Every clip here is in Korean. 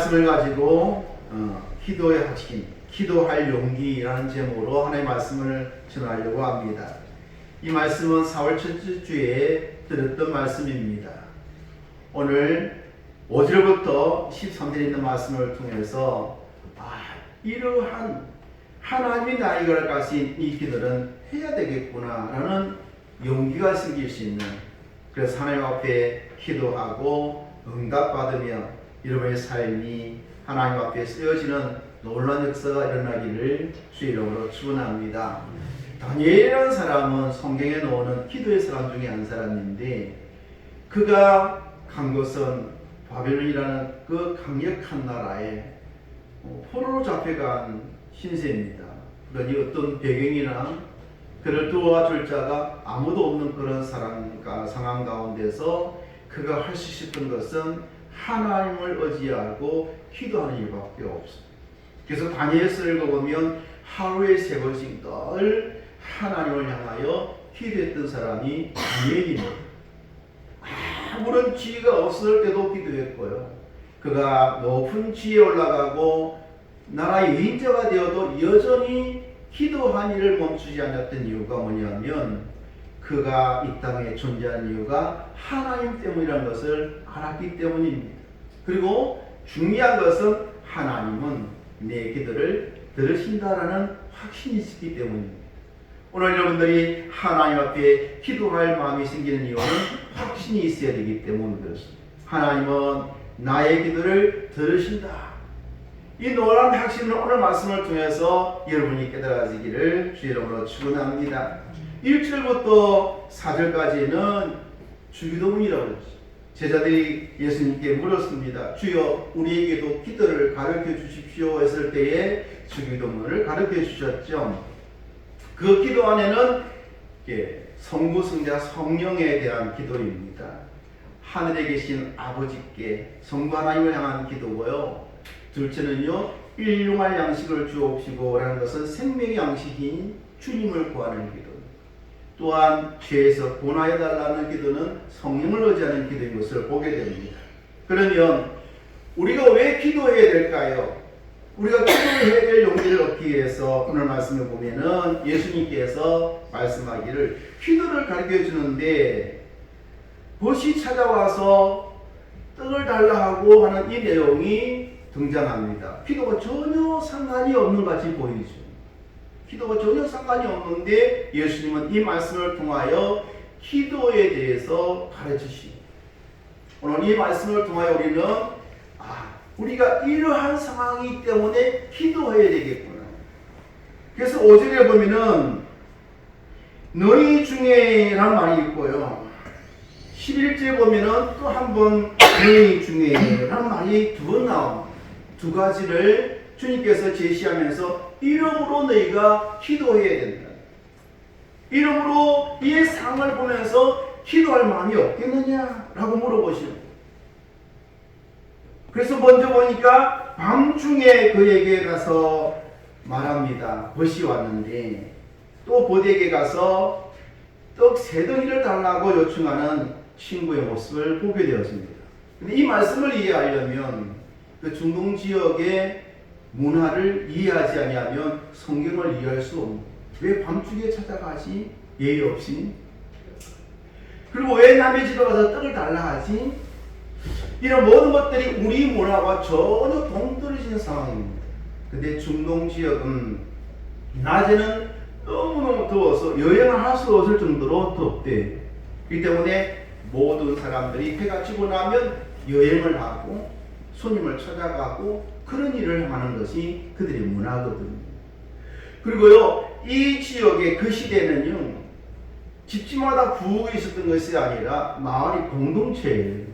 말씀을 가지고 기도의 핵심, 기도할 용기라는 제목으로 하나님의 말씀을 전하려고 합니다. 이 말씀은 4월 첫째 주에 들었던 말씀입니다. 오늘 5절부터 13절에 있는 말씀을 통해서 이러한 하나님이 나에게 가신 이 기도는 해야 되겠구나 라는 용기가 생길 수 있는, 그래서 하나님 앞에 기도하고 응답받으며 여러분의 삶이 하나님 앞에 쓰여지는 놀라운 역사가 일어나기를 주의 이름으로 축원합니다. 다니엘이라는 사람은 성경에 나오는 기도의 사람 중에 한 사람인데, 그가 간 것은 바벨론이라는 그 강력한 나라에 포로로 잡혀간 신세입니다. 그러니 어떤 배경이나 그를 도와줄 자가 아무도 없는 그런 상황 가운데서 그가 할 수 있었던 것은 하나님을 의지하고 기도하는 일밖에 없습니다. 그래서 다니엘서를 읽어보면 하루에 3번씩 늘 하나님을 향하여 기도했던 사람이 다니엘입니다. 아무런 지위가 없을 때도 기도했고요. 그가 높은 지위에 올라가고 나라의 위인자가 되어도 여전히 기도한 일을 멈추지 않았던 이유가 뭐냐면, 그가 이 땅에 존재하는 이유가 하나님 때문이라는 것을 알았기 때문입니다. 그리고 중요한 것은 하나님은 내 기도를 들으신다라는 확신이 있기 때문입니다. 오늘 여러분들이 하나님 앞에 기도할 마음이 생기는 이유는 확신이 있어야 되기 때문에 그렇습니다. 하나님은 나의 기도를 들으신다. 이 놀라운 확신을 오늘 말씀을 통해서 여러분이 깨달아지기를 주의 이름으로 축원합니다. 1절부터 4절까지는 주기도문이라고 그랬죠. 제자들이 예수님께 물었습니다. 주여, 우리에게도 기도를 가르쳐 주십시오 했을 때에 주기도문을 가르쳐 주셨죠. 그 기도 안에는 성부성자 성령에 대한 기도입니다. 하늘에 계신 아버지께 성부 하나님을 향한 기도고요. 둘째는요, 일용할 양식을 주옵시고 라는 것은 생명의 양식인 주님을 구하는 기도. 또한 죄에서 구원하여 달라는 기도는 성령을 의지하는 기도인 것을 보게 됩니다. 그러면 우리가 왜 기도해야 될까요? 우리가 기도해야 될 용기를 얻기 위해서 오늘 말씀을 보면은 예수님께서 말씀하기를 기도를 가르쳐 주는데 벗이 찾아와서 떡을 달라 하고 하는 이 내용이 등장합니다. 기도가 전혀 상관이 없는 것 같이 보이죠. 기도가 전혀 상관이 없는데 예수님은 이 말씀을 통하여 기도에 대해서 가르치십니다. 오늘 이 말씀을 통하여 우리는 우리가 이러한 상황이기 때문에 기도해야 되겠구나. 그래서 5절에 보면은 너희 중에 라는 말이 있고요. 11절에 보면은 또 한 번 너희 중에 라는 말이 2번 나옵니다. 2가지를 주님께서 제시하면서 이름으로 너희가 기도해야 된다. 이름으로 이 상을 보면서 기도할 마음이 없겠느냐? 라고 물어보시는. 그래서 먼저 보니까 밤중에 그에게 가서 말합니다. 벗이 왔는데 또 벗에게 가서 떡 3덩이를 달라고 요청하는 친구의 모습을 보게 되었습니다. 근데 이 말씀을 이해하려면 그 중동 지역의 문화를 이해하지 아니하면 성경을 이해할 수 없는, 왜 밤중에 찾아가지? 예의 없이. 그리고 왜 남의 집에 가서 떡을 달라 하지? 이런 모든 것들이 우리 문화와 전혀 동떨어지는 상황입니다. 근데 중동 지역은 낮에는 너무너무 더워서 여행을 할 수 없을 정도로 덥대. 그렇기 때문에 모든 사람들이 해가 지고 나면 여행을 하고 손님을 찾아가고 그런 일을 하는 것이 그들의 문화거든요. 그리고요, 이 지역의 그 시대는요, 집집마다 부엌이 있었던 것이 아니라 마을이 공동체예요.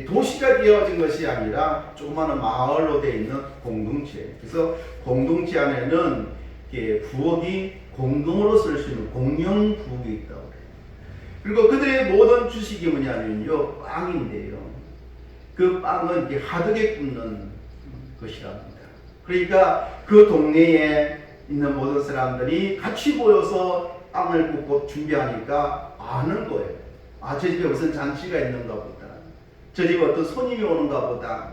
도시가 되어진 것이 아니라 조그마한 마을로 되어 있는 공동체. 그래서 공동체 안에는 부엌이 공동으로 쓸 수 있는 공용 부엌이 있다고 해요. 그리고 그들의 모든 주식이 뭐냐면요, 빵인데요. 그 빵은 하드게 굽는 것이랍니다. 그러니까 그 동네에 있는 모든 사람들이 같이 모여서 빵을 굽고 준비하니까 아는 거예요. 저 집에 무슨 잔치가 있는가 보다. 저 집에 어떤 손님이 오는가 보다.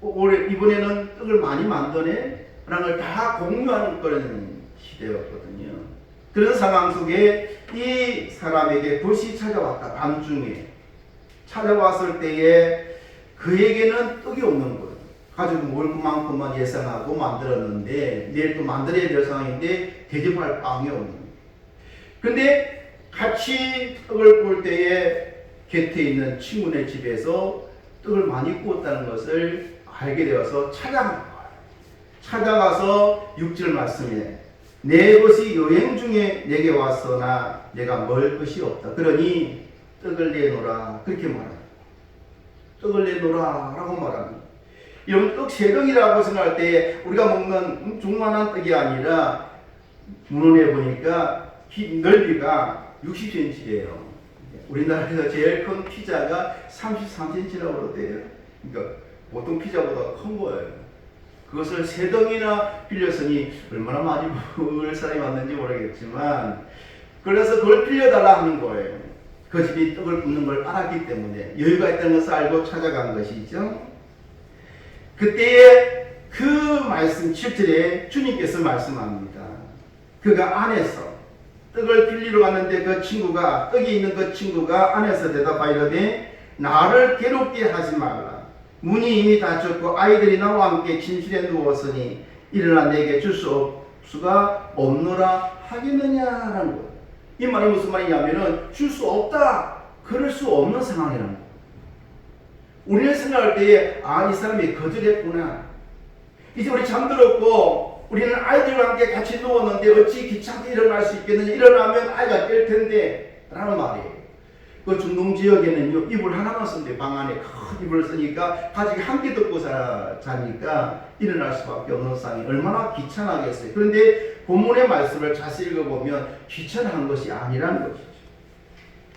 올해 이번에는 떡을 많이 만드네 라는 걸 다 공유하는 그런 시대였거든요. 그런 상황 속에 이 사람에게 불이 찾아왔다. 밤중에 찾아왔을 때에 그에게는 떡이 없는 거예요. 가지고 먹을 만큼만 예상하고 만들었는데 내일 또 만들어야 될 상황인데 대접할 빵이 없는 거예요. 그런데 같이 떡을 구울 때에 곁에 있는 친구네 집에서 떡을 많이 구웠다는 것을 알게 되어서 찾아간 거예요. 찾아가서 6절 말씀에 내 것이 여행 중에 내게 왔으나 내가 먹을 것이 없다. 그러니 떡을 내놓으라. 그렇게 말합니다. 떡을 내놓으라 라고 말합니다. 이런 떡 세덩이라고 생각할 때 우리가 먹는 중만한 떡이 아니라 문헌에 보니까 넓이가 60cm예요. 우리나라에서 제일 큰 피자가 33cm라고 그러대요. 그러니까 보통 피자보다 큰 거예요. 그것을 세 덩이나 빌렸으니 얼마나 많이 먹을 사람이 왔는지 모르겠지만 그래서 그걸 빌려달라 하는 거예요. 그 집이 떡을 굽는 걸 알았기 때문에 여유가 있다는 것을 알고 찾아간 것이죠. 그때에 그 말씀 7절에 주님께서 말씀합니다. 그가 안에서 떡을 빌리러 갔는데 그 친구가 떡이 있는 그 친구가 안에서 대답하이르되 나를 괴롭게 하지 말라. 문이 이미 닫혔고 아이들이 나와 함께 침실에 누웠으니 일어나 내게 줄 수가 없노라 하겠느냐라는 거예요. 이 말이 무슨 말이냐면은 줄 수 없다. 그럴 수 없는 상황이라는 거예요. 우리는 생각할 때에 이 사람이 거절했구나. 이제 우리 잠들었고 우리는 아이들과 함께 같이 누웠는데 어찌 귀찮게 일어날 수 있겠느냐. 일어나면 아이가 깰 텐데 라는 말이에요. 그 중동 지역에는요 이불 하나만 쓰는데 방 안에 큰 이불을 쓰니까 가족이 함께 덮고 자니까 일어날 수밖에 없는 상황이 얼마나 귀찮아겠어요. 그런데 본문의 말씀을 자세히 읽어보면 귀찮은 것이 아니라는 것이죠.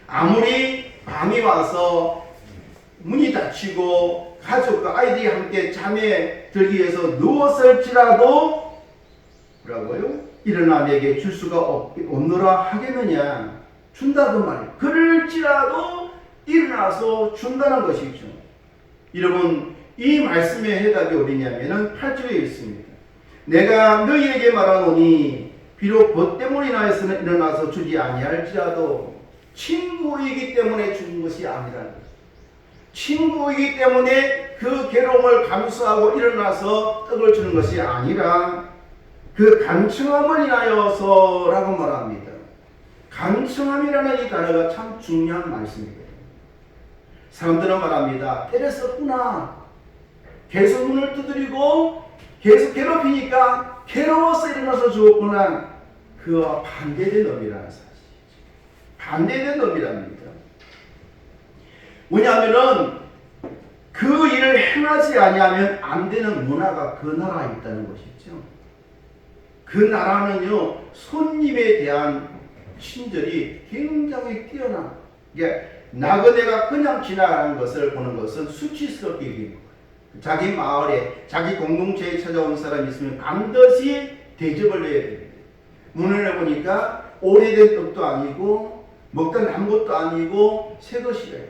아무리 밤이 와서 문이 닫히고 가족과 아이들이 함께 잠에 들기 위해서 누웠을지라도 뭐라고요? 일어나 내게 줄 수가 없노라 하겠느냐. 준다 그 말이에요. 그럴지라도 일어나서 준다는 것이죠. 여러분 이 말씀의 해답이 어디냐면은 8절에 있습니다. 내가 너희에게 말하노니 비록 것 때문이나 해서는 일어나서 주지 아니할지라도 친구이기 때문에 주는 것이 아니라는 거죠. 친구이기 때문에 그 괴로움을 감수하고 일어나서 떡을 주는 것이 아니라 그 간청함을 인하여서라고 말합니다. 간청함이라는 이 단어가 참 중요한 말씀이에요. 사람들은 말합니다. 때렸었구나. 계속 문을 두드리고 계속 괴롭히니까 괴로워서 일어나서 죽었구나. 그와 반대된 의미라는 사실이죠. 반대된 의미랍니다. 뭐냐면은 그 일을 행하지 아니하면 안 되는 문화가 그 나라에 있다는 것이죠. 그 나라는요 손님에 대한 친절이 굉장히 뛰어나. 나그네가 그냥 지나가는 것을 보는 것은 수치스럽게 여기는 거예요. 자기 마을에 자기 공동체에 찾아온 사람이 있으면 반드시 대접을 해야 됩니다. 문을 보니까 오래된 떡도 아니고 먹다 남은 것도 아니고 새 것이래요.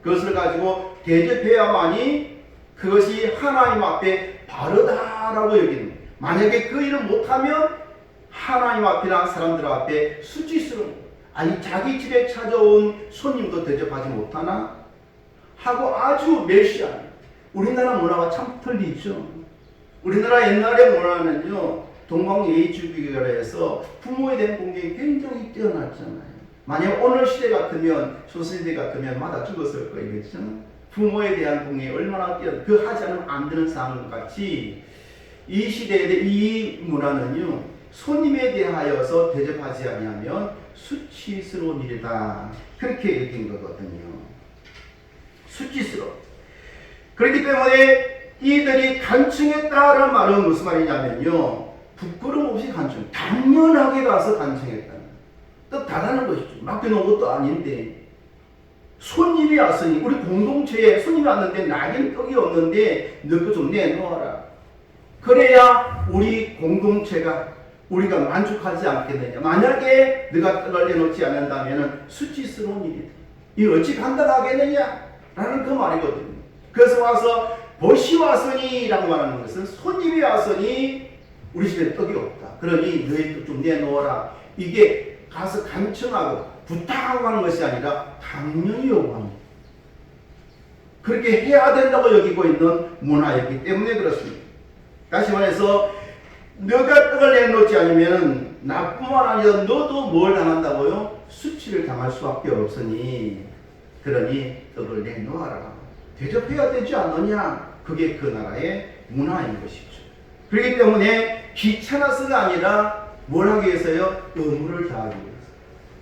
그것을 가지고 대접해야만이 그것이 하나님 앞에 바르다라고 여기는 거예요. 만약에 그 일을 못하면 하나님 앞이나 사람들 앞에 수치스러운 거예요. 아니 자기 집에 찾아온 손님도 대접하지 못하나 하고 아주 멸시하는. 우리나라 문화가 참 틀리죠. 우리나라 옛날의 문화는요 동방예의주의라 해서 부모에 대한 공경이 굉장히 뛰어났잖아요. 만약 오늘 시대 같으면 조선시대 같으면 맞아 죽었을 거예요. 그렇죠? 부모에 대한 공경이 얼마나 그 하지 않으면 안 되는 상황 같이 이 시대에 이 문화는요 손님에 대하여서 대접하지 아니하면 수치스러운 일이다. 그렇게 여긴 거거든요. 수치스러워. 그렇기 때문에 이들이 간청했다라는 말은 무슨 말이냐면요 부끄러움 없이 간청, 당연하게 가서 간청했다. 또 다르는 것이죠. 맡겨놓은 것도 아닌데 손님이 왔으니 우리 공동체에 손님이 왔는데 나에겐 떡이 없는데 너 거 좀 내놓아라. 그래야 우리 공동체가 우리가 만족하지 않겠느냐. 만약에 네가 떡을 내놓지 않는다면 수치스러운 일이다. 이 어찌 감당하겠느냐 라는 그 말이거든요. 그래서 와서 보시 왔으니라고 말하는 것은 손님이 왔으니 우리 집에 떡이 없다. 그러니 너희 떡 좀 내놓아라. 이게 가서 간청하고 부탁하고 하는 것이 아니라 당연히 요구합니다. 그렇게 해야 된다고 여기고 있는 문화였기 때문에 그렇습니다. 다시 말해서 너가 떡을 내놓지 않으면 나뿐만 아니라 너도 뭘 당한다고요? 수치를 당할 수밖에 없으니 그러니 떡을 내놓아라. 대접해야 되지 않느냐? 그게 그 나라의 문화인 것이죠. 그렇기 때문에 귀찮아서가 아니라 뭘 하기 위해서요? 의무를 다하기 위해서.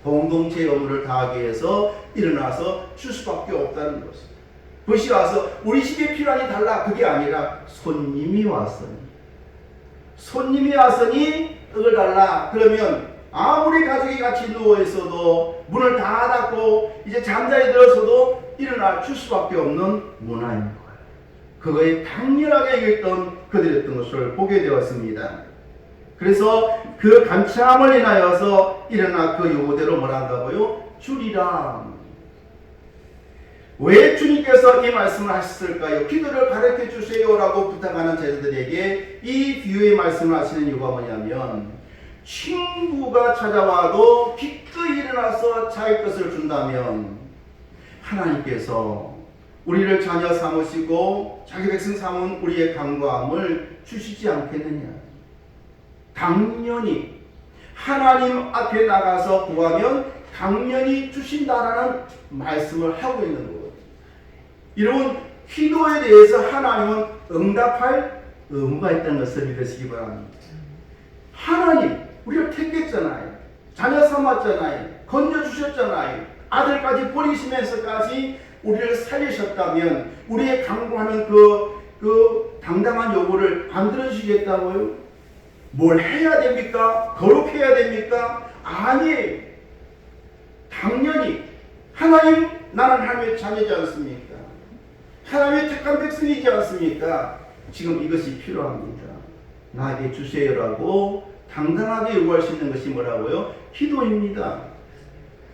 공동체의 의무를 다하기 위해서 일어나서 줄 수밖에 없다는 것입니다. 그것이 와서 우리 집에 필요하니 달라 그게 아니라 손님이 왔으니 떡을 달라. 그러면 아무리 가족이 같이 누워있어도 문을 다 닫고 이제 잠자리 들어서도 일어나 줄 수밖에 없는 문화인 거예요. 그거에 당연하게 여겼던 그들이었던 것을 보게 되었습니다. 그래서 그 간참을 인하여서 일어나 그 요구대로 뭘 한다고요? 주리라. 왜 주님께서 이 말씀을 하셨을까요? 기도를 가르쳐 주세요라고 부탁하는 제자들에게 이 비유의 말씀을 하시는 이유가 뭐냐면 친구가 찾아와도 기꺼이 일어나서 자기 것을 준다면 하나님께서 우리를 자녀 삼으시고 자기 백성 삼은 우리의 간과함을 주시지 않겠느냐. 당연히 하나님 앞에 나가서 구하면 당연히 주신다라는 말씀을 하고 있는 거거든요. 여러분, 기도에 대해서 하나님은 응답할 의무가 있다는 것을 믿으시기 바랍니다. 하나님, 우리를 택했잖아요. 자녀 삼았잖아요. 건져주셨잖아요. 아들까지 버리시면서까지 우리를 살리셨다면 우리의 강구하는 그 당당한 요구를 안 들어주시겠다고요? 뭘 해야 됩니까? 거룩해야 됩니까? 아니에요. 당연히 하나님, 나는 하나님의 자녀지 않습니까? 하나님의 택한 백성이지 않습니까? 지금 이것이 필요합니다. 나에게 주세요라고 당당하게 요구할 수 있는 것이 뭐라고요? 기도입니다.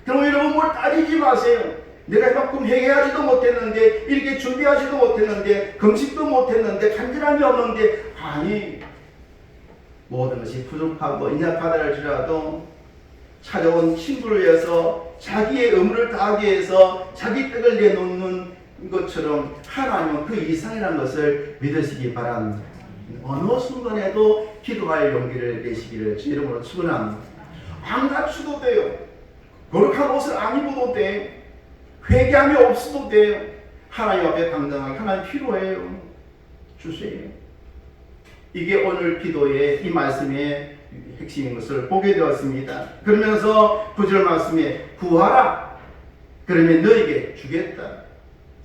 그럼 여러분 뭘 따지지 마세요. 내가 이만큼 회개하지도 못했는데, 이렇게 준비하지도 못했는데, 금식도 못했는데, 간절함이 없는데, 아니, 모든 것이 부족하고 인약하다 할지라도 찾아온 친구를 위해서 자기의 의무를 다하기 위해서 자기 떡을 내놓는 것처럼 하나님은 그 이상이라는 것을 믿으시기 바랍니다. 어느 순간에도 기도할 용기를 내시기를 주 이름으로 축원합니다. 안 갖추도 돼요. 거룩한 옷을 안 입어도 돼요. 회개함이 없어도 돼요. 하나님 앞에 당당하게 하나님 필요해요. 주세요. 이게 오늘 기도의 이 말씀의 핵심인 것을 보게 되었습니다. 그러면서 9절 말씀에 구하라. 그러면 너에게 주겠다.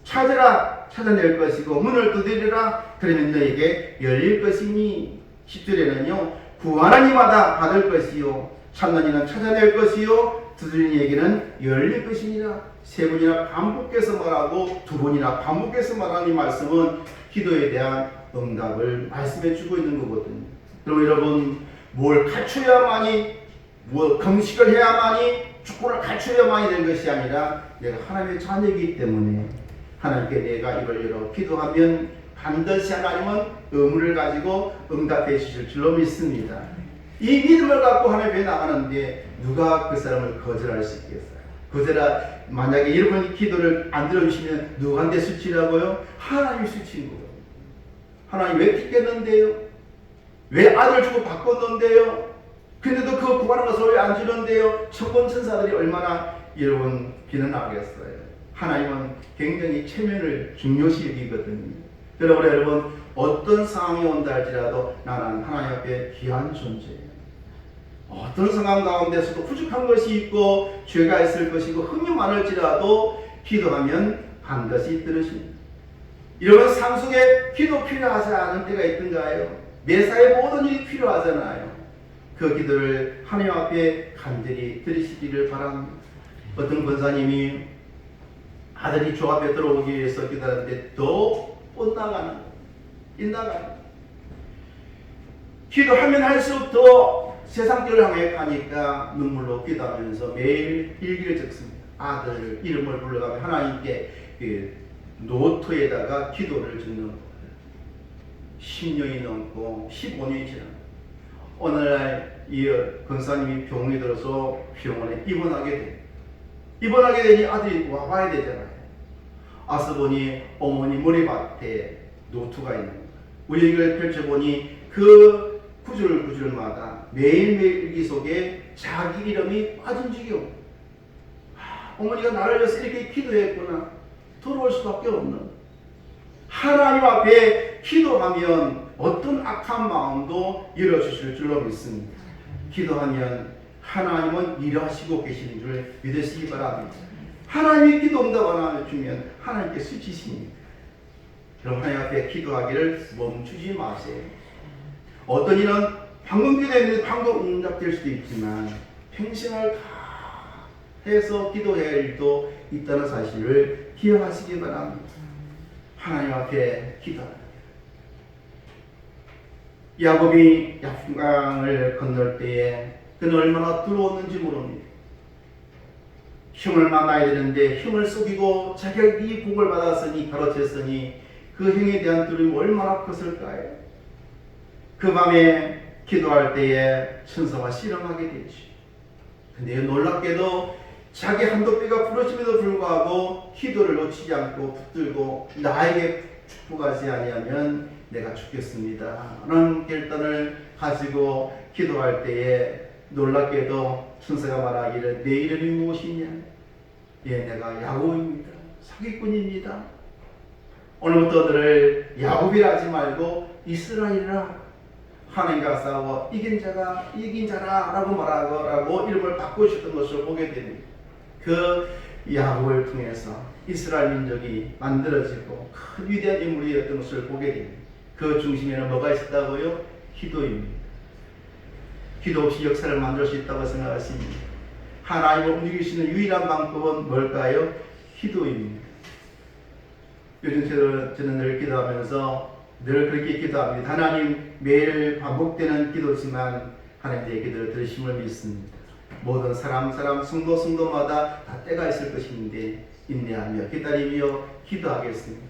찾으라. 찾아낼 것이고 문을 두드리라. 그러면 너에게 열릴 것이니 10절에는요. 구하는 이마다 받을 것이요. 찾는 이는 찾아낼 것이요. 두드리는 이에게는 열릴 것이니라. 세 번이나 반복해서 말하고 두 번이나 반복해서 말하는 이 말씀은 기도에 대한 응답을 말씀해 주고 있는 거거든요. 그럼 여러분 뭘 갖춰야만이 금식을 해야만이 축구를 갖춰야만이 되는 것이 아니라 내가 하나님의 자녀이기 때문에 하나님께 내가 이걸 열어 기도하면 반드시 하나님은 의무를 가지고 응답해 주실 줄로 믿습니다. 이 믿음을 갖고 하나님 앞에 나가는데 누가 그 사람을 거절할 수 있겠어요? 만약에 여러분이 기도를 안 들어주시면 누구한테 수치라고요? 하나님이 수치인 거예요. 하나님 왜 택했는데요? 왜 아들 주고 바꿨는데요? 근데도 그 구하는 것을 왜 안 주는데요? 천군 천사들이 얼마나 여러분 비난하겠어요. 하나님은 굉장히 체면을 중요시 여기거든요. 여러분 어떤 상황이 온다 할지라도 나는 하나님 앞에 귀한 존재예요. 어떤 상황 가운데서도 부족한 것이 있고 죄가 있을 것이고 흠이 많을지라도 기도하면 반드시 들으십니다. 여러분 삶 속에 기도 필요하지 않은 때가 있던가요? 매사에 모든 일이 필요하잖아요. 그 기도를 하나님 앞에 간절히 들으시기를 바랍니다. 어떤 권사님이 아들이 주 앞에 들어오기 위해서 기도하는데 더 엇나가는 기도하면 할수록 더 세상 길을 향해 가니까 눈물로 기도하면서 매일 일기를 적습니다. 아들 이름을 불러가며 하나님께 노트에다가 기도를 적는 거예요. 10년이 넘고 15년이 지나 오늘날 이 권사님이 병원에 들어서 병원에 입원하게 돼. 입원하게 되니 아들이 와봐야 되잖아요. 와서 보니 어머니 머리맡에 노트가 있는 거예요. 우리를 펼쳐보니 그 구절구절마다 매일매일 일기 속에 자기 이름이 빠진 적이 없고, 어머니가 나를 위해서 이렇게 기도했구나, 들어올 수밖에 없는. 하나님 앞에 기도하면 어떤 악한 마음도 열어주실 줄로 믿습니다. 기도하면 하나님은 일하시고 계시는 줄 믿으시기 바랍니다. 하나님이 기도 응답 안 해주면 하나님께 수치십니다. 그럼 하나님 앞에 기도하기를 멈추지 마세요. 어떤 일은 방금 기도했는데 방금 응답될 수도 있지만 평생을 다 해서 기도해야 할 일도 있다는 사실을 기억하시기 바랍니다. 하나님 앞에 기도합니다. 야곱이 야풍강을 건널 때에 그는 얼마나 두려웠는지 모릅니다. 형을 만나야 되는데 형을 속이고 자기가 이 복을 받았으니 가르쳤으니 그 형에 대한 두려움이 얼마나 컸을까요? 그 밤에 기도할 때에 천사와 씨름하게 되죠. 근데 놀랍게도 자기 한도 뼈가 부러짐에도 불구하고 기도를 놓치지 않고 붙들고 나에게 축복하지 아니하면 내가 죽겠습니다 라는 결단을 가지고 기도할 때에 놀랍게도 천사가 말하기를 내 이름이 무엇이냐? 예, 내가 야곱입니다. 사기꾼입니다. 오늘부터 너를 야곱이라 하지 말고 이스라엘이라, 하나님과 싸워 이긴 자라 라고 말하고 이름을 바꾸셨던 것을 보게 됩니다. 그 야곱을 통해서 이스라엘 민족이 만들어지고 큰 위대한 인물이었던 것을 보게 됩니다. 그 중심에는 뭐가 있었다고요? 기도입니다. 기도 없이 역사를 만들 수 있다고 생각하십니다. 하나님을 움직이시는 유일한 방법은 뭘까요? 기도입니다. 요즘 저는 늘 기도하면서 늘 그렇게 기도합니다. 하나님, 매일 반복되는 기도지만 하나님의 기도를 들으심을 믿습니다. 모든 사람 성도마다 다 때가 있을 것인데 인내하며 기다리며 기도하겠습니다.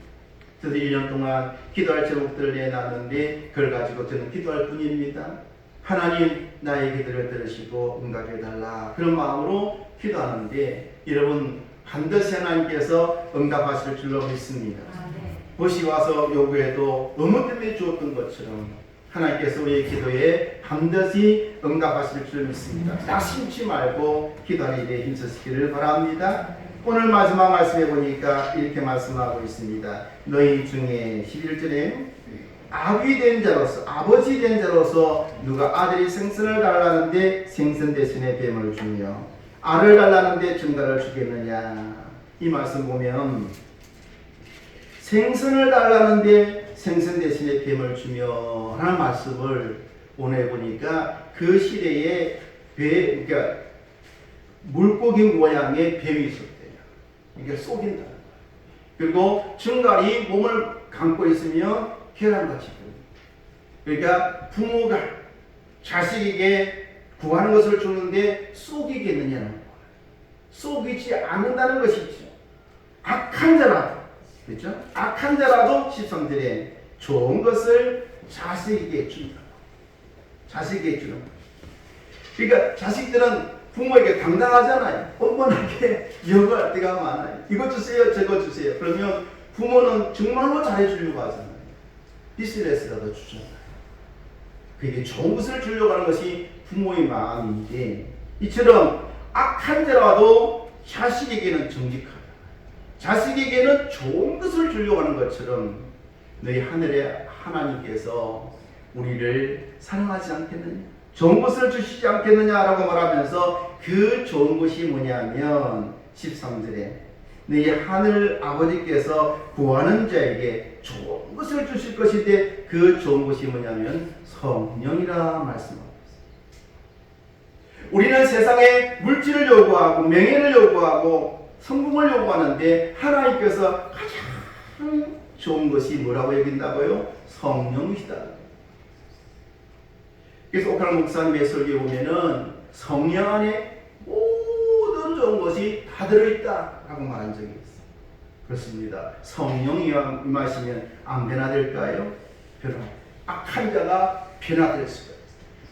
저도 1년 동안 기도할 제목들을 내놨는데 그걸 가지고 저는 기도할 뿐입니다. 하나님, 나의 기도를 들으시고 응답해달라, 그런 마음으로 기도하는데 여러분 반드시 하나님께서 응답하실 줄로 믿습니다. 벗이 와서 요구해도 너무 때문에 주었던 것처럼 하나님께서 우리의 기도에 반드시 응답하실 줄 믿습니다. 낙심치 말고 기도하는 일에 힘쓰시기를 바랍니다. 오늘 마지막 말씀해 보니까 이렇게 말씀하고 있습니다. 너희 중에 11절에 아비 된 자로서, 아버지 된 자로서 누가 아들이 생선을 달라는데 생선 대신에 뱀을 주며 알을 달라는데 증가를 주겠느냐. 이 말씀 보면 생선을 달라는데 생선 대신에 뱀을 주며 하는 말씀을 오늘 보니까 그 시대에 그러니까 물고기 모양의 뱀이 있었대요. 이게 쏘긴다. 그리고 증갈이 몸을 감고 있으며 계란같이 보입니다. 그러니까 부모가 자식에게 구하는 것을 주는데 쏘기겠느냐는 거예요. 쏘기지 않는다는 것이죠. 악한 자라도, 그렇죠? 악한 자라도 13절에 좋은 것을 자식에게 준다. 자식에게 주는 거예요. 그러니까 자식들은 부모에게 당당하잖아요. 뻔뻔하게 요구할 때가 많아요. 이것 주세요, 저것 주세요. 그러면 부모는 정말로 잘해주려고 하잖아요. 비즈니스라도 주잖아요. 그게 좋은 것을 주려고 하는 것이 부모의 마음인데, 이처럼 악한 자라도 자식에게는 정직하다, 자식에게는 좋은 것을 주려고 하는 것처럼 너희 하늘의 하나님께서 우리를 사랑하지 않겠느냐, 좋은 것을 주시지 않겠느냐라고 말하면서 그 좋은 것이 뭐냐면 13절에 너희 하늘 아버지께서 구하는 자에게 좋은 것을 주실 것인데 그 좋은 것이 뭐냐면 성령이라 말씀하고 있습니다. 우리는 세상에 물질을 요구하고 명예를 요구하고 성공을 요구하는데 하나님께서 가장 좋은 것이 뭐라고 여긴다고요? 성령이시다. 그래서 오카노 목사님의 설교에 보면은 성령 안에 모든 좋은 것이 다 들어있다 라고 말한 적이 있어요. 그렇습니다. 성령이 임하시면 안 변화될까요? 악한 자가 변화될 수가 있어요.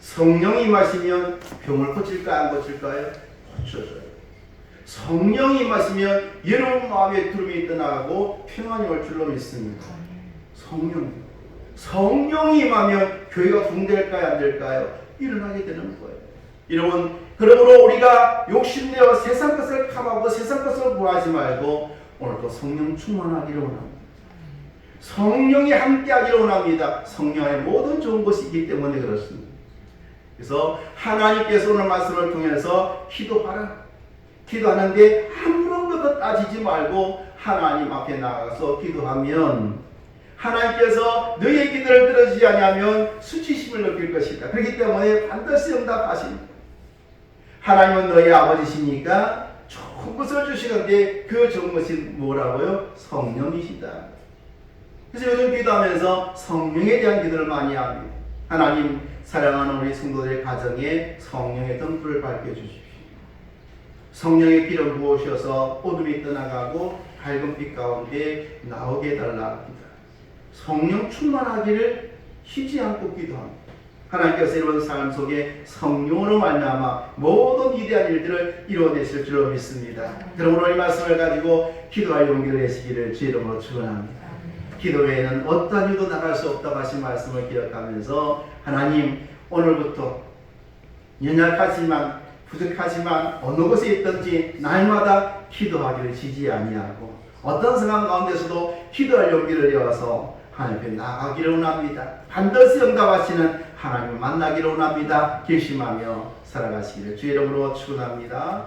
성령이 임하시면 병을 고칠까요? 안 고칠까요? 고쳐줘요. 성령이 임하시면 여러분 마음에 두려움이 떠나가고 평안이 올 줄로 믿습니다. 성령이 임하면 교회가 붕될까요? 안 될까요? 일어나게 되는 거예요. 여러분, 그러므로 우리가 욕심내어 세상 것을 탐하고 세상 것을 구하지 말고 오늘도 성령 충만하기를 원합니다. 성령이 함께하기를 원합니다. 성령 안에 모든 좋은 것이 있기 때문에 그렇습니다. 그래서 하나님께서 오늘 말씀을 통해서 기도하는데 아무런 것도 따지지 말고 하나님 앞에 나가서 기도하면 하나님께서 너희의 기도를 들어주지 아니하면 수치심을 느낄 것이다. 그렇기 때문에 반드시 응답하십니다. 하나님은 너희 아버지시니까 좋은 것을 주시는데 그 좋은 것이 뭐라고요? 성령이시다. 그래서 요즘 기도하면서 성령에 대한 기도를 많이 합니다. 하나님, 사랑하는 우리 성도들의 가정에 성령의 등불을 밝혀주십시오. 성령의 기름 부으셔서 어둠이 떠나가고 밝은 빛 가운데 나오게 해달라 합니다. 성령 충만하기를 쉬지 않고 기도합니다. 하나님께서 이런 삶 속에 성령으로 말미암아 모든 위대한 일들을 이루어내실 줄로 믿습니다. 그러므로 이 말씀을 가지고 기도할 용기를 내시기를 주의 이름으로 축원합니다. 기도 외에는 어떤 이유도 나갈 수 없다고 하신 말씀을 기억하면서 하나님, 오늘부터 연약하지만 부족하지만 어느 곳에 있든지 날마다 기도하기를 지지 아니하고 어떤 상황 가운데서도 기도할 용기를 내어서 하나님 앞에 나가기를 원합니다. 반드시 응답하시는 하나님을 만나기를 원합니다. 결심하며 살아가시기를 주의 이름으로 축원합니다.